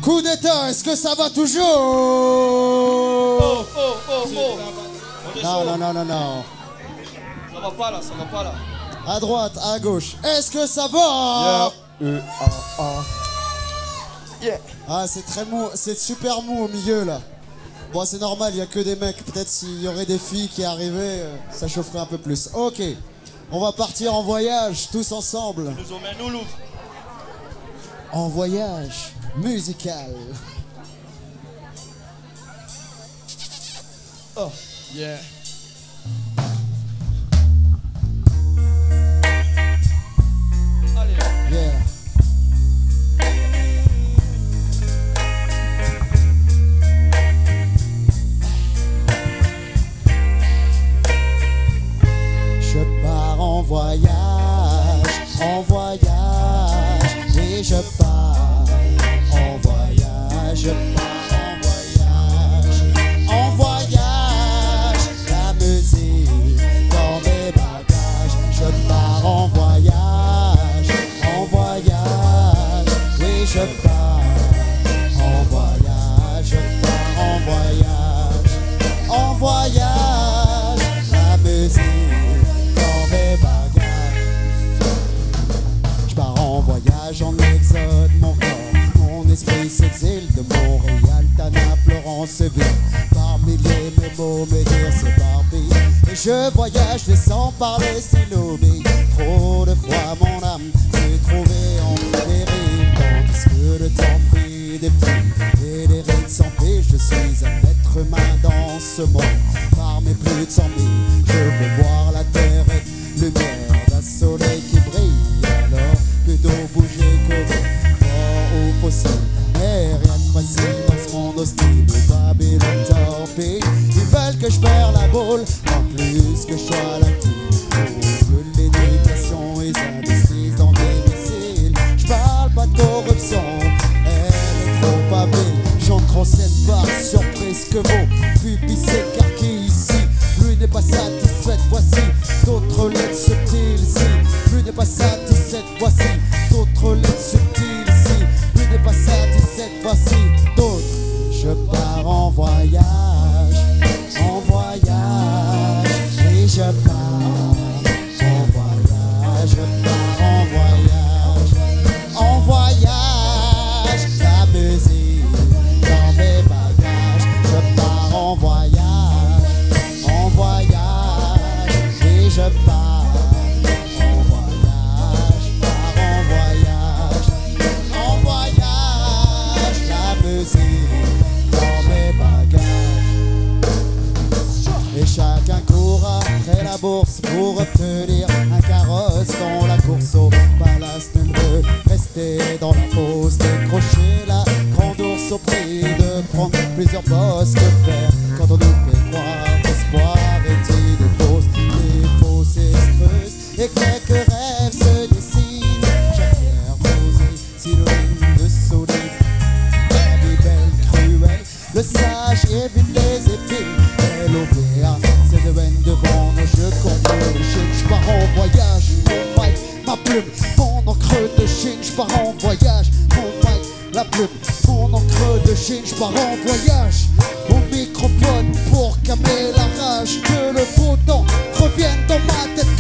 Coup d'état, est-ce que ça va toujours? Oh. On est Non, chaud. non, non, non, non. Ça va pas là, ça va pas là. À droite, à gauche, est-ce que ça va? Yeah. Ah, c'est très mou, c'est super mou au milieu là. Bon, c'est normal, il n'y a que des mecs. Peut-être s'il y aurait des filles qui arrivaient, ça chaufferait un peu plus. Ok, on va partir en voyage tous ensemble. Nous emmène au Louvre. En voyage musical. Oh, yeah. Allez. Yeah. Je pars en voyage, et je pars en voyage, je pars en voyage, la musique dans mes bagages, je pars en voyage, oui je pars en voyage, je pars en voyage, la musique dans mes bagages. Je pars en voyage, en exode, mon corps, mon esprit s'exile de Montréal, Tana, Florence, Séville. Par milliers, mes mots, mes dires s'éparpillent. Et je voyage, laissant parler stylo-bille. Trop de fois, mon âme s'est trouvée en péril. Tandis que le temps fuit des filles et des rides s'empêchent. Je suis un être humain dans ce monde. Par mes plus de 100 000, je veux voir la terre être lumière d'un soleil qui brille. Alors, plutôt bouger que de mort ou fossile. Mais rien de facile dans ce monde hostile. Le Babylone torpille. Ils veulent que je perde la boule, en plus que je sois la clé. Pour l'éducation, ils investissent dans des missiles. Je parle pas de corruption, elle est trop habile. J'entre en scène par surprise que vos pupilles s'écarquillent ici. Lui n'est pas satisfaite, voici d'autres lettres subtiles ici. Lui n'est pas satisfaite, voici d'autres lettres subtiles ici. Lui n'est pas satisfaite, voici d'autres. Je pars en voyage, et je pars en voyage, je pars en voyage, la musique dans mes bagages. Je pars en voyage, et je pars en voyage, la musique dans mes bagages. Et chacun court après la bourse pour obtenir un carrosse dont la course au palace ne veut rester dans la fosse. Décrocher la grande ours au prix de prendre plusieurs bosses. Que faire quand on nous fait croire l'espoir est idée fausse, les fossés se creusent et quelques rêves se dessinent. Chaque pierre posée, synonyme de solide. La vie belle, cruelle, le sage évite les épines. L.O.V.A, c'est de haine devant nos jeux qu'on peut le chine. J'pars en voyage, mon mic, ma plume, mon encre de Chine. J'pars en voyage, mon mic, la plume, mon encre de Chine. J'pars en voyage, au microphone pour calmer la rage. Que le beau temps revienne dans ma tête.